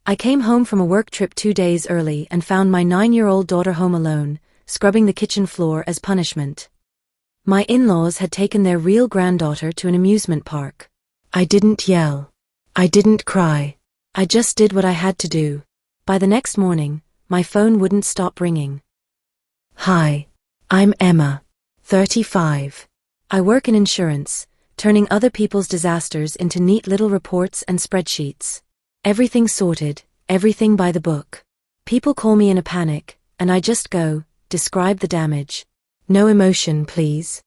I came home from a work trip 2 days early and found my 9-year-old daughter home alone, scrubbing the kitchen floor as punishment. My in-laws had taken their real granddaughter to an amusement park. I didn't yell. I didn't cry. I just did what I had to do. By the next morning, my phone wouldn't stop ringing. Hi. I'm Emma. 35. I work in insurance, turning other people's disasters into neat little reports and spreadsheets. Everything sorted, everything by the book. People call me in a panic, and I just go, describe the damage. No emotion, please.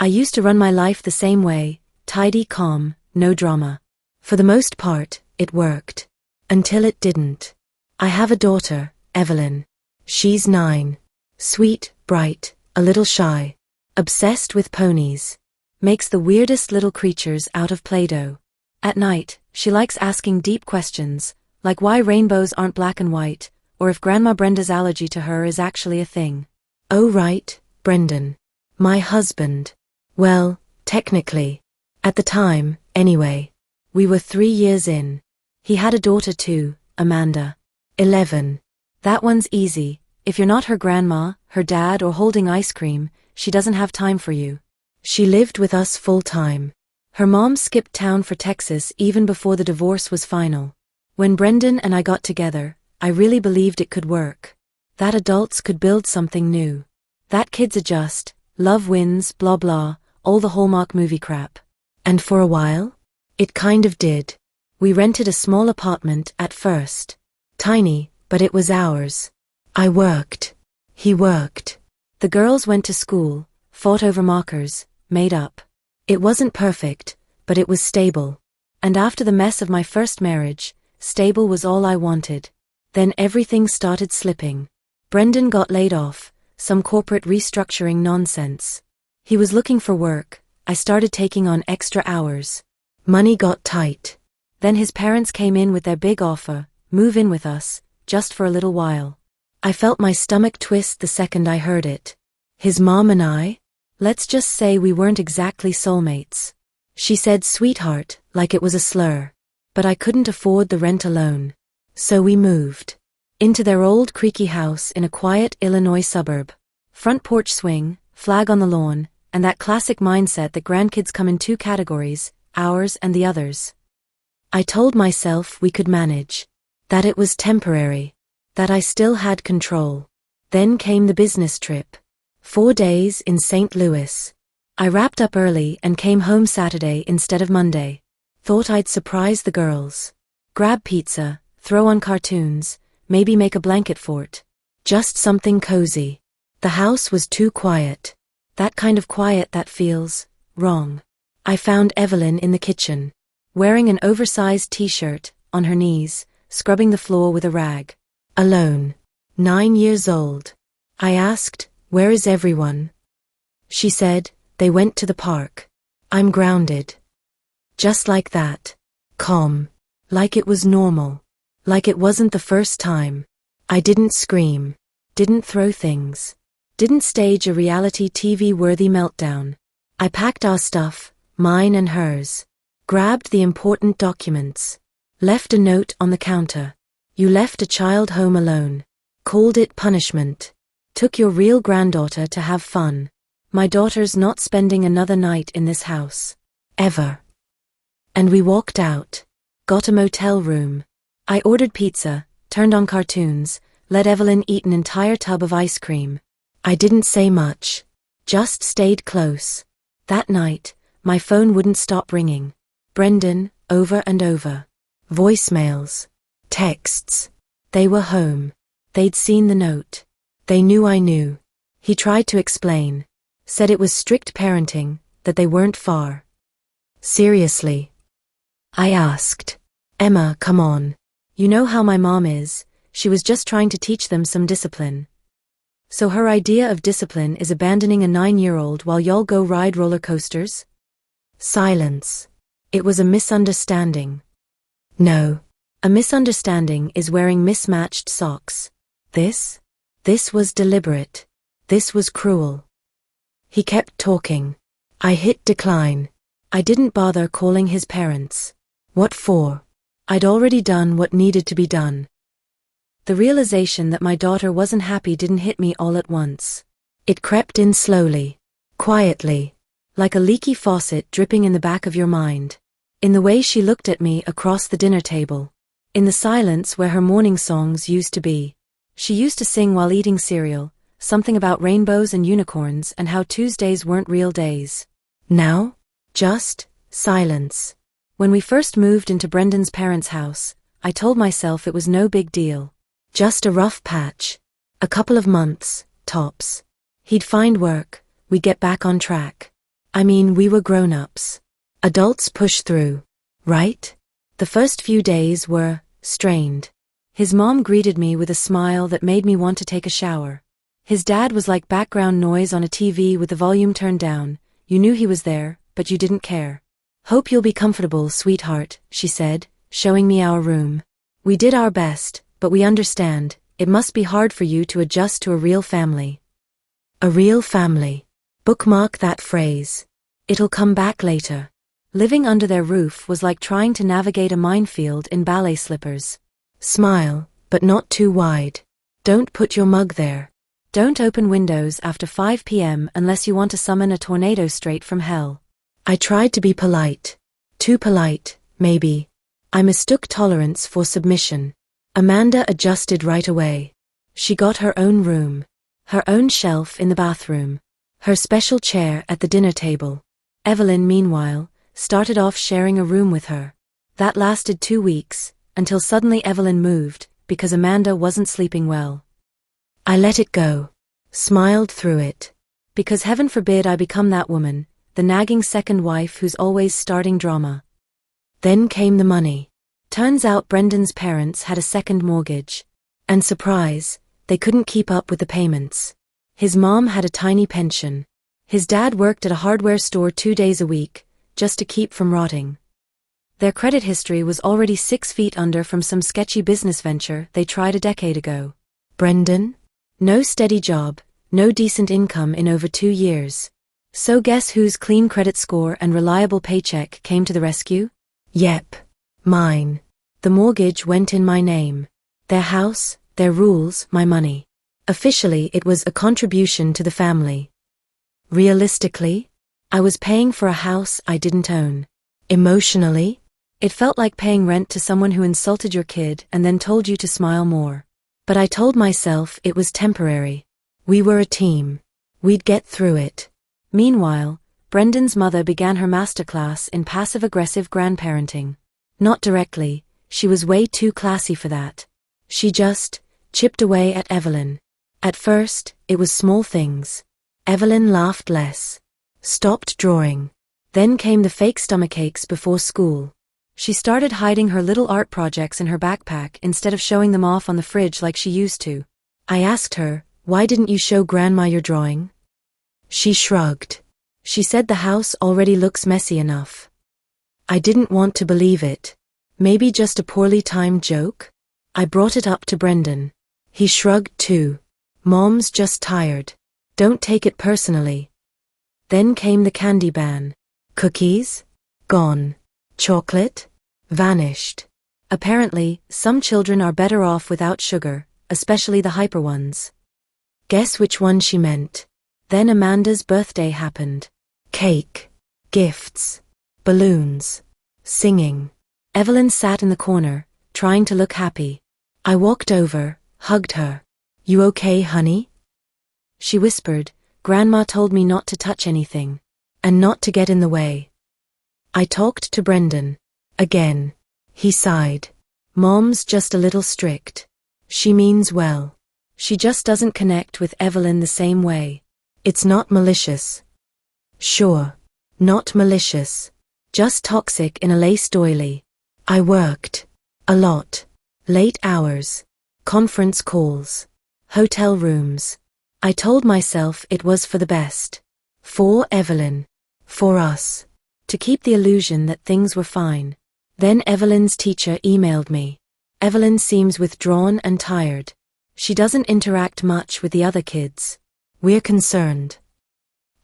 I used to run my life the same way, tidy, calm, no drama. For the most part, it worked. Until it didn't. I have a daughter, Evelyn. She's 9. Sweet, bright, a little shy. Obsessed with ponies. Makes the weirdest little creatures out of Play-Doh. At night, she likes asking deep questions, like why rainbows aren't black and white, or if Grandma Brenda's allergy to her is actually a thing. Oh right, Brendan. My husband. Well, technically. At the time, anyway. We were 3 years in. He had a daughter too, Amanda. 11. That one's easy. If you're not her grandma, her dad, or holding ice cream, she doesn't have time for you. She lived with us full time. Her mom skipped town for Texas even before the divorce was final. When Brendan and I got together, I really believed it could work. That adults could build something new. That kids adjust, love wins, blah blah, all the Hallmark movie crap. And for a while, it kind of did. We rented a small apartment at first. Tiny, but it was ours. I worked. He worked. The girls went to school, fought over markers, made up. It wasn't perfect, but it was stable. And after the mess of my first marriage, stable was all I wanted. Then everything started slipping. Brendan got laid off, some corporate restructuring nonsense. He was looking for work. I started taking on extra hours. Money got tight. Then his parents came in with their big offer, move in with us, just for a little while. I felt my stomach twist the second I heard it. His mom and I? Let's just say we weren't exactly soulmates. She said sweetheart, like it was a slur. But I couldn't afford the rent alone. So we moved. Into their old creaky house in a quiet Illinois suburb. Front porch swing, flag on the lawn, and that classic mindset that grandkids come in 2 categories, ours and the others. I told myself we could manage. That it was temporary. That I still had control. Then came the business trip. 4 days in St. Louis. I wrapped up early and came home Saturday instead of Monday. Thought I'd surprise the girls. Grab pizza, throw on cartoons, maybe make a blanket fort. Just something cozy. The house was too quiet. That kind of quiet that feels wrong. I found Evelyn in the kitchen, wearing an oversized t-shirt, on her knees, scrubbing the floor with a rag. Alone. 9 years old. I asked, where is everyone? She said, they went to the park. I'm grounded. Just like that. Calm. Like it was normal. Like it wasn't the first time. I didn't scream. Didn't throw things. Didn't stage a reality TV-worthy meltdown. I packed our stuff, mine and hers. Grabbed the important documents. Left a note on the counter. You left a child home alone. Called it punishment. Took your real granddaughter to have fun. My daughter's not spending another night in this house. Ever. And we walked out. Got a motel room. I ordered pizza, turned on cartoons, let Evelyn eat an entire tub of ice cream. I didn't say much. Just stayed close. That night, my phone wouldn't stop ringing. Brendan, over and over. Voicemails. Texts. They were home. They'd seen the note. They knew I knew. He tried to explain. Said it was strict parenting, that they weren't far. Seriously. I asked. Emma, come on. You know how my mom is. She was just trying to teach them some discipline. So her idea of discipline is abandoning a 9-year-old while y'all go ride roller coasters? Silence. It was a misunderstanding. No. A misunderstanding is wearing mismatched socks. This was deliberate. This was cruel. He kept talking. I hit decline. I didn't bother calling his parents. What for? I'd already done what needed to be done. The realization that my daughter wasn't happy didn't hit me all at once. It crept in slowly, quietly, like a leaky faucet dripping in the back of your mind. In the way she looked at me across the dinner table. In the silence where her morning songs used to be. She used to sing while eating cereal, something about rainbows and unicorns and how Tuesdays weren't real days. Now? Just silence. When we first moved into Brendan's parents' house, I told myself it was no big deal. Just a rough patch. A couple of months, tops. He'd find work, we'd get back on track. I mean, we were grown-ups. Adults push through, right? The first few days were strained. His mom greeted me with a smile that made me want to take a shower. His dad was like background noise on a TV with the volume turned down. You knew he was there, but you didn't care. Hope you'll be comfortable, sweetheart, she said, showing me our room. We did our best, but we understand, it must be hard for you to adjust to a real family. A real family. Bookmark that phrase. It'll come back later. Living under their roof was like trying to navigate a minefield in ballet slippers. Smile, but not too wide. Don't put your mug there. Don't open windows after 5 p.m. unless you want to summon a tornado straight from hell. I tried to be polite. Too polite, maybe. I mistook tolerance for submission. Amanda adjusted right away. She got her own room. Her own shelf in the bathroom. Her special chair at the dinner table. Evelyn, meanwhile, started off sharing a room with her. That lasted 2 weeks, until suddenly Evelyn moved, because Amanda wasn't sleeping well. I let it go. Smiled through it. Because heaven forbid I become that woman, the nagging second wife who's always starting drama. Then came the money. Turns out Brendan's parents had a second mortgage. And surprise, they couldn't keep up with the payments. His mom had a tiny pension. His dad worked at a hardware store 2 days a week, just to keep from rotting. Their credit history was already 6 feet under from some sketchy business venture they tried a decade ago. Brendan? No steady job, no decent income in over 2 years. So guess whose clean credit score and reliable paycheck came to the rescue? Yep. Mine. The mortgage went in my name. Their house, their rules, my money. Officially, it was a contribution to the family. Realistically, I was paying for a house I didn't own. Emotionally, it felt like paying rent to someone who insulted your kid and then told you to smile more. But I told myself it was temporary. We were a team. We'd get through it. Meanwhile, Brendan's mother began her masterclass in passive-aggressive grandparenting. Not directly, she was way too classy for that. She just chipped away at Evelyn. At first, it was small things. Evelyn laughed less. Stopped drawing. Then came the fake stomachaches before school. She started hiding her little art projects in her backpack instead of showing them off on the fridge like she used to. I asked her, "Why didn't you show Grandma your drawing?" She shrugged. She said the house already looks messy enough. I didn't want to believe it. Maybe just a poorly timed joke? I brought it up to Brendan. He shrugged too. Mom's just tired. Don't take it personally. Then came the candy ban. Cookies? Gone. Chocolate? Vanished. Apparently, some children are better off without sugar, especially the hyper ones. Guess which one she meant. Then Amanda's birthday happened. Cake. Gifts. Balloons. Singing. Evelyn sat in the corner, trying to look happy. I walked over, hugged her. "You okay, honey?" She whispered, "Grandma told me not to touch anything. And not to get in the way." I talked to Brendan. Again. He sighed. "Mom's just a little strict. She means well. She just doesn't connect with Evelyn the same way. It's not malicious." Sure. Not malicious. Just toxic in a lace doily. I worked. A lot. Late hours. Conference calls. Hotel rooms. I told myself it was for the best. For Evelyn. For us. To keep the illusion that things were fine. Then Evelyn's teacher emailed me. Evelyn seems withdrawn and tired. She doesn't interact much with the other kids. We're concerned.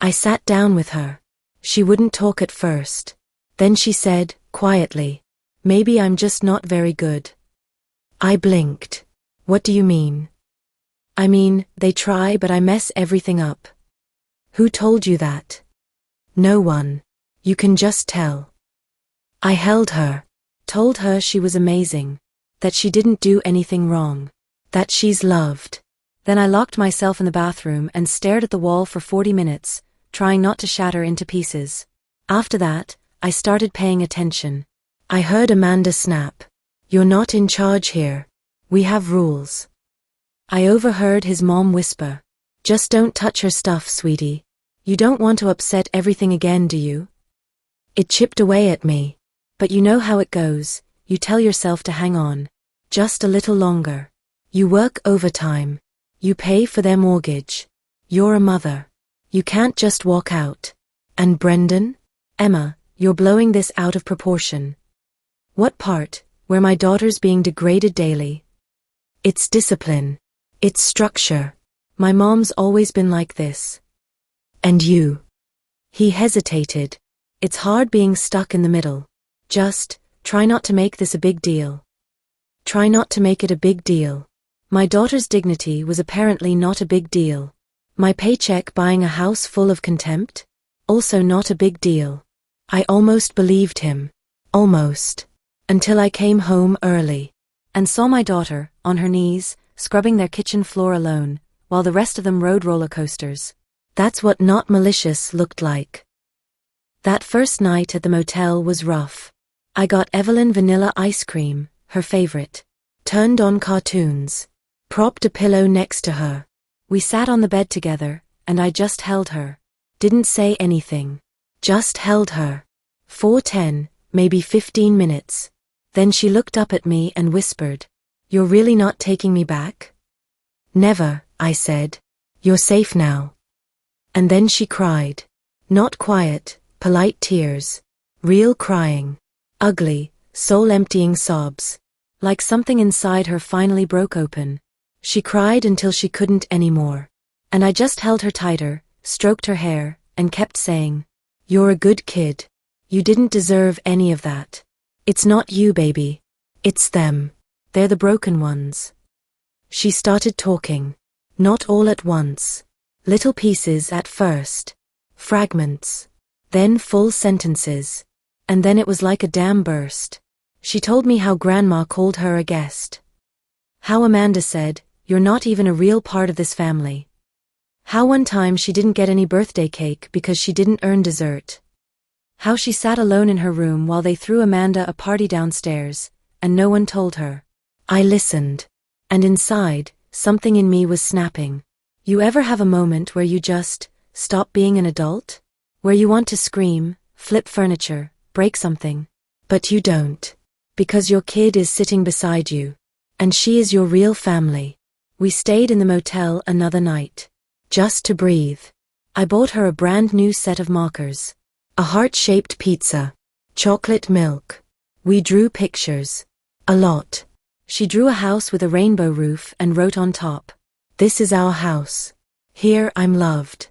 I sat down with her. She wouldn't talk at first. Then she said, quietly, Maybe I'm just not very good. I blinked. What do you mean? I mean, they try but I mess everything up. Who told you that? No one. You can just tell. I held her. Told her she was amazing. That she didn't do anything wrong. That she's loved. Then I locked myself in the bathroom and stared at the wall for 40 minutes, trying not to shatter into pieces. After that, I started paying attention. I heard Amanda snap. You're not in charge here. We have rules. I overheard his mom whisper. Just don't touch her stuff, sweetie. You don't want to upset everything again, do you? It chipped away at me. But you know how it goes, you tell yourself to hang on. Just a little longer. You work overtime. You pay for their mortgage. You're a mother. You can't just walk out. And Brendan? Emma, you're blowing this out of proportion. What part, where my daughter's being degraded daily? It's discipline. It's structure. My mom's always been like this. And you? He hesitated. It's hard being stuck in the middle. Just, try not to make this a big deal. Try not to make it a big deal. My daughter's dignity was apparently not a big deal. My paycheck buying a house full of contempt? Also not a big deal. I almost believed him. Almost. Until I came home early. And saw my daughter, on her knees, scrubbing their kitchen floor alone, while the rest of them rode roller coasters. That's what not malicious looked like. That first night at the motel was rough. I got Evelyn vanilla ice cream, her favorite. Turned on cartoons. Propped a pillow next to her. We sat on the bed together, and I just held her. Didn't say anything. Just held her. For 10, maybe 15 minutes. Then she looked up at me and whispered, "You're really not taking me back?" "Never," I said. "You're safe now." And then she cried. Not quiet, polite tears. Real crying. Ugly, soul-emptying sobs. Like something inside her finally broke open. She cried until she couldn't anymore. And I just held her tighter, stroked her hair, and kept saying, "You're a good kid. You didn't deserve any of that. It's not you, baby. It's them. They're the broken ones." She started talking. Not all at once. Little pieces at first. Fragments. Then full sentences. And then it was like a dam burst. She told me how Grandma called her a guest. How Amanda said, "You're not even a real part of this family." How one time she didn't get any birthday cake because she didn't earn dessert. How she sat alone in her room while they threw Amanda a party downstairs, and no one told her. I listened. And inside, something in me was snapping. You ever have a moment where you just stop being an adult? Where you want to scream, flip furniture, break something? But you don't. Because your kid is sitting beside you. And she is your real family. We stayed in the motel another night. Just to breathe. I bought her a brand new set of markers. A heart-shaped pizza. Chocolate milk. We drew pictures. A lot. She drew a house with a rainbow roof and wrote on top, "This is our house. Here I'm loved."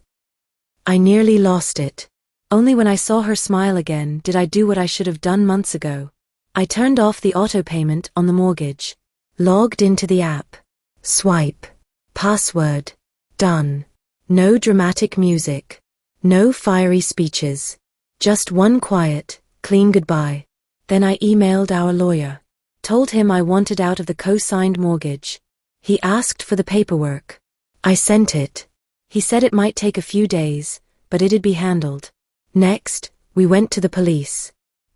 I nearly lost it. Only when I saw her smile again did I do what I should have done months ago. I turned off the auto payment on the mortgage. Logged into the app. Swipe. Password. Done. No dramatic music. No fiery speeches. Just one quiet, clean goodbye. Then I emailed our lawyer. Told him I wanted out of the co-signed mortgage. He asked for the paperwork. I sent it. He said it might take a few days, but it'd be handled. Next, we went to the police.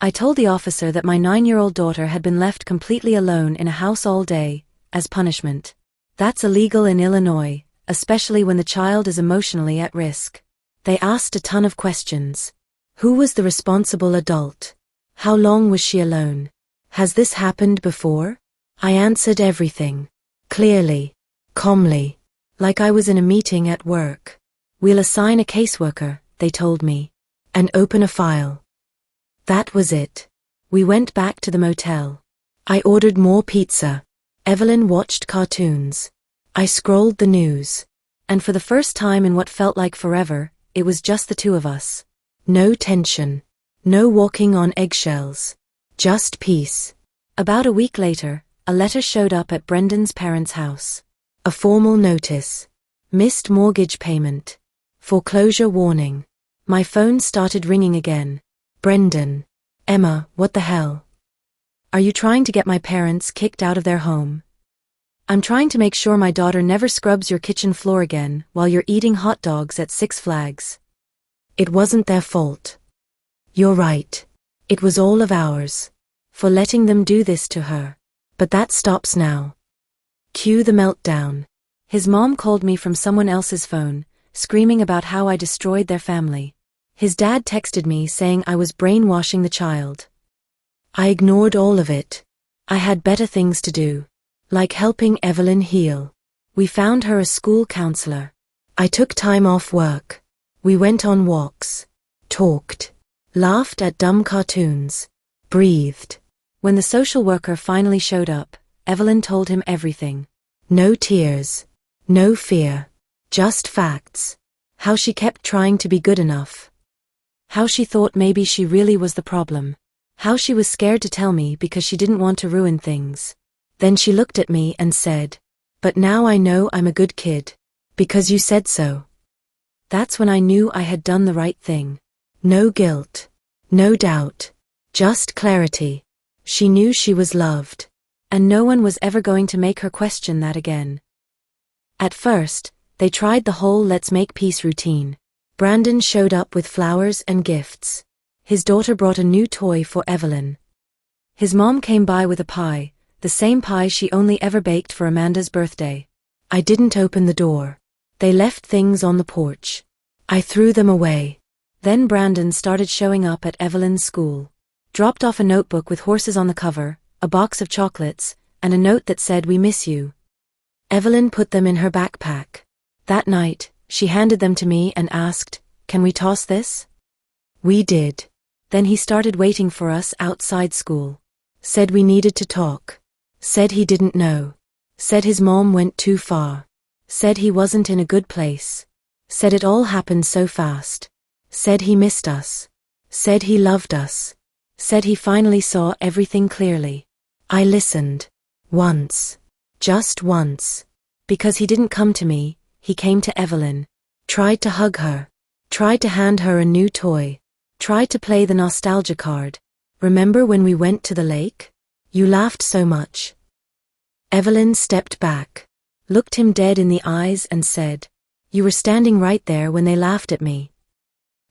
I told the officer that my 9-year-old daughter had been left completely alone in a house all day, as punishment. That's illegal in Illinois, especially when the child is emotionally at risk. They asked a ton of questions. Who was the responsible adult? How long was she alone? Has this happened before? I answered everything. Clearly. Calmly. Like I was in a meeting at work. We'll assign a caseworker, they told me. And open a file. That was it. We went back to the motel. I ordered more pizza. Evelyn watched cartoons. I scrolled the news. And for the first time in what felt like forever, it was just the two of us. No tension. No walking on eggshells. Just peace. About a week later, a letter showed up at Brendan's parents' house. A formal notice. Missed mortgage payment. Foreclosure warning. My phone started ringing again. Brendan. Emma, what the hell? Are you trying to get my parents kicked out of their home? I'm trying to make sure my daughter never scrubs your kitchen floor again while you're eating hot dogs at Six Flags. It wasn't their fault. You're right. It was all of ours. For letting them do this to her. But that stops now. Cue the meltdown. His mom called me from someone else's phone, screaming about how I destroyed their family. His dad texted me saying I was brainwashing the child. I ignored all of it. I had better things to do. Like helping Evelyn heal. We found her a school counselor. I took time off work. We went on walks. Talked. Laughed at dumb cartoons. Breathed. When the social worker finally showed up, Evelyn told him everything. No tears. No fear. Just facts. How she kept trying to be good enough. How she thought maybe she really was the problem. How she was scared to tell me because she didn't want to ruin things. Then she looked at me and said, "But now I know I'm a good kid. Because you said so." That's when I knew I had done the right thing. No guilt. No doubt. Just clarity. She knew she was loved. And no one was ever going to make her question that again. At first, they tried the whole let's make peace routine. Brandon showed up with flowers and gifts. His daughter brought a new toy for Evelyn. His mom came by with a pie, the same pie she only ever baked for Amanda's birthday. I didn't open the door. They left things on the porch. I threw them away. Then Brandon started showing up at Evelyn's school. Dropped off a notebook with horses on the cover, a box of chocolates, and a note that said "We miss you." Evelyn put them in her backpack. That night, she handed them to me and asked, "Can we toss this?" We did. Then he started waiting for us outside school. Said we needed to talk. Said he didn't know. Said his mom went too far. Said he wasn't in a good place. Said it all happened so fast. Said he missed us. Said he loved us. Said he finally saw everything clearly. I listened. Once. Just once. Because he didn't come to me, he came to Evelyn. Tried to hug her. Tried to hand her a new toy. Tried to play the nostalgia card. Remember when we went to the lake? You laughed so much. Evelyn stepped back. Looked him dead in the eyes and said, "You were standing right there when they laughed at me."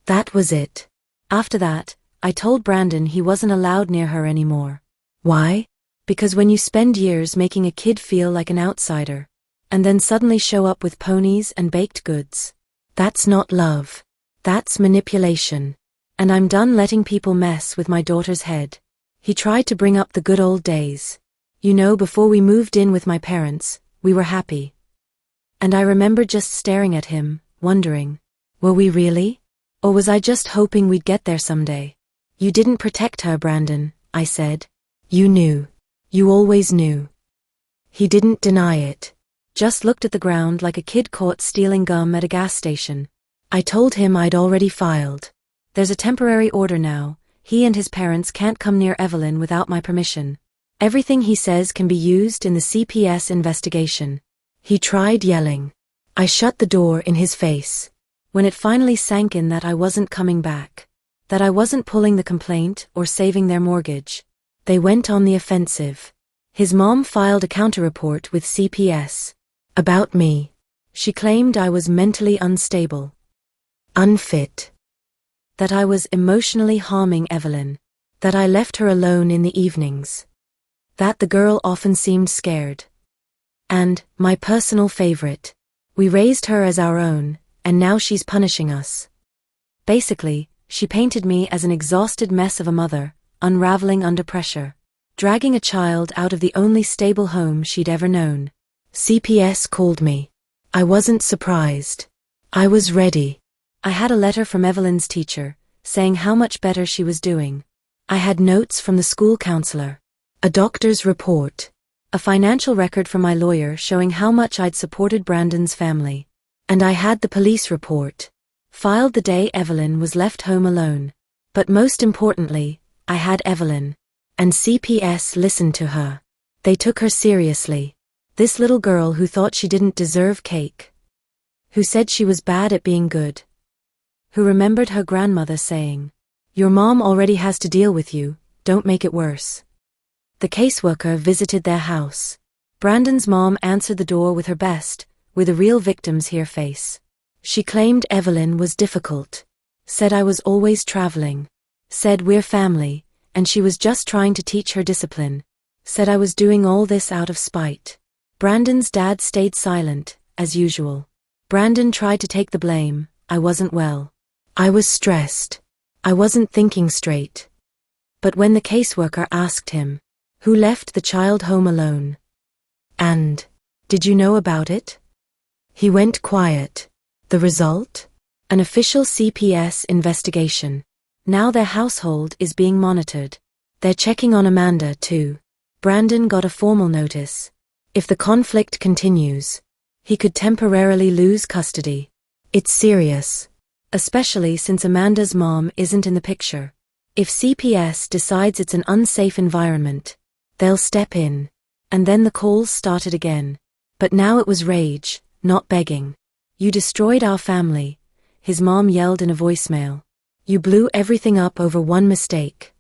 That was it. After that, I told Brandon he wasn't allowed near her anymore. Why? Because when you spend years making a kid feel like an outsider, and then suddenly show up with ponies and baked goods, that's not love. That's manipulation. And I'm done letting people mess with my daughter's head. He tried to bring up the good old days. You know, before we moved in with my parents, we were happy. And I remember just staring at him, wondering, were we really? Or was I just hoping we'd get there someday? You didn't protect her, Brandon, I said. You knew. You always knew. He didn't deny it. Just looked at the ground like a kid caught stealing gum at a gas station. I told him I'd already filed. There's a temporary order now. He and his parents can't come near Evelyn without my permission. Everything he says can be used in the CPS investigation. He tried yelling. I shut the door in his face. When it finally sank in that I wasn't coming back, that I wasn't pulling the complaint or saving their mortgage, they went on the offensive. His mom filed a counter-report with CPS. About me. She claimed I was mentally unstable. Unfit. That I was emotionally harming Evelyn. That I left her alone in the evenings. That the girl often seemed scared. And, my personal favorite, we raised her as our own, and now she's punishing us. Basically, she painted me as an exhausted mess of a mother, unraveling under pressure, dragging a child out of the only stable home she'd ever known. CPS called me. I wasn't surprised. I was ready. I had a letter from Evelyn's teacher, saying how much better she was doing. I had notes from the school counselor, a doctor's report, a financial record from my lawyer showing how much I'd supported Brandon's family. And I had the police report, filed the day Evelyn was left home alone. But most importantly, I had Evelyn. And CPS listened to her. They took her seriously. This little girl who thought she didn't deserve cake. Who said she was bad at being good. Who remembered her grandmother saying, "Your mom already has to deal with you, don't make it worse." The caseworker visited their house. Brandon's mom answered the door with her best, "We're the real victims here" face. She claimed Evelyn was difficult. Said I was always traveling. Said we're family, and she was just trying to teach her discipline. Said I was doing all this out of spite. Brandon's dad stayed silent, as usual. Brandon tried to take the blame. "I wasn't well. I was stressed. I wasn't thinking straight." But when the caseworker asked him, "Who left the child home alone? And did you know about it?" he went quiet. The result? An official CPS investigation. Now their household is being monitored. They're checking on Amanda, too. Brandon got a formal notice. If the conflict continues, he could temporarily lose custody. It's serious. Especially since Amanda's mom isn't in the picture. If CPS decides it's an unsafe environment, they'll step in. And then the calls started again. But now it was rage, not begging. "You destroyed our family," his mom yelled in a voicemail. "You blew everything up over one mistake."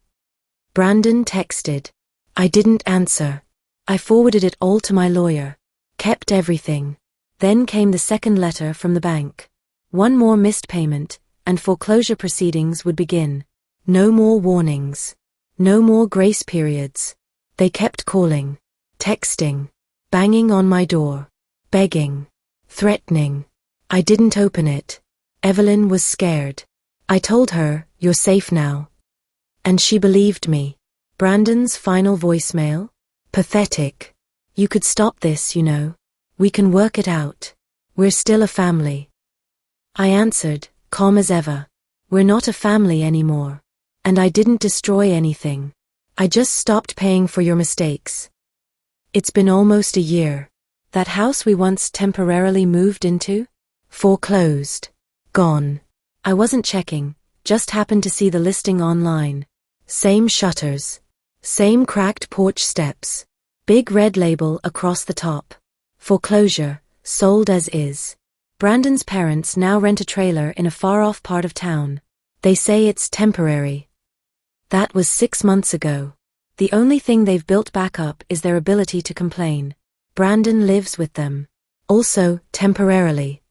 Brandon texted. "I didn't answer. I forwarded it all to my lawyer. Kept everything." Then came the second letter from the bank. One more missed payment, and foreclosure proceedings would begin. No more warnings. No more grace periods. They kept calling, texting, banging on my door, begging, threatening. I didn't open it. Evelyn was scared. I told her, "You're safe now." And she believed me. Brandon's final voicemail? Pathetic. "You could stop this, you know. We can work it out. We're still a family." I answered, calm as ever. "We're not a family anymore. And I didn't destroy anything. I just stopped paying for your mistakes." It's been almost a year. That house we once temporarily moved into? Foreclosed. Gone. I wasn't checking, just happened to see the listing online. Same shutters. Same cracked porch steps. Big red label across the top. Foreclosure, sold as is. Brandon's parents now rent a trailer in a far-off part of town. They say it's temporary. That was 6 months ago. The only thing they've built back up is their ability to complain. Brandon lives with them. Also, temporarily.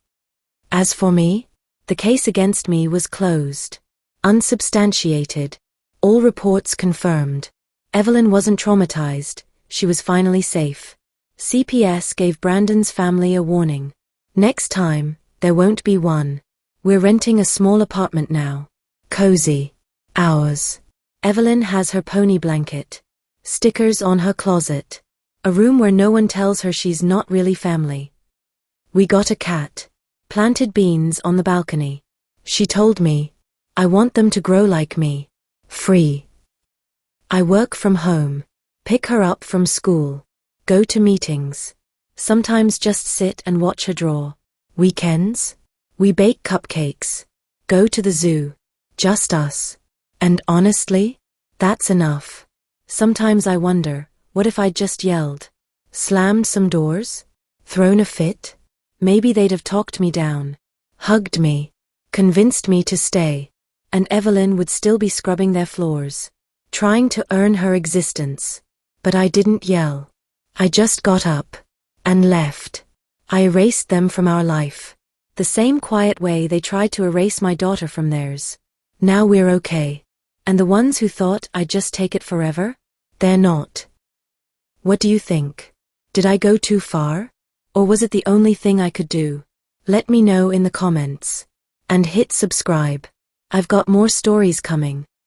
As for me, the case against me was closed. Unsubstantiated. All reports confirmed. Evelyn wasn't traumatized, she was finally safe. CPS gave Brandon's family a warning. Next time, there won't be one. We're renting a small apartment now. Cozy. Ours. Evelyn has her pony blanket. Stickers on her closet. A room where no one tells her she's not really family. We got a cat. Planted beans on the balcony. She told me, "I want them to grow like me. Free." I work from home. Pick her up from school. Go to meetings. Sometimes just sit and watch her draw. Weekends? We bake cupcakes. Go to the zoo. Just us. And honestly, that's enough. Sometimes I wonder, what if I'd just yelled? Slammed some doors? Thrown a fit? Maybe they'd have talked me down. Hugged me. Convinced me to stay. And Evelyn would still be scrubbing their floors. Trying to earn her existence. But I didn't yell. I just got up. And left. I erased them from our life. The same quiet way they tried to erase my daughter from theirs. Now we're okay. And the ones who thought I'd just take it forever? They're not. What do you think? Did I go too far? Or was it the only thing I could do? Let me know in the comments. And hit subscribe. I've got more stories coming.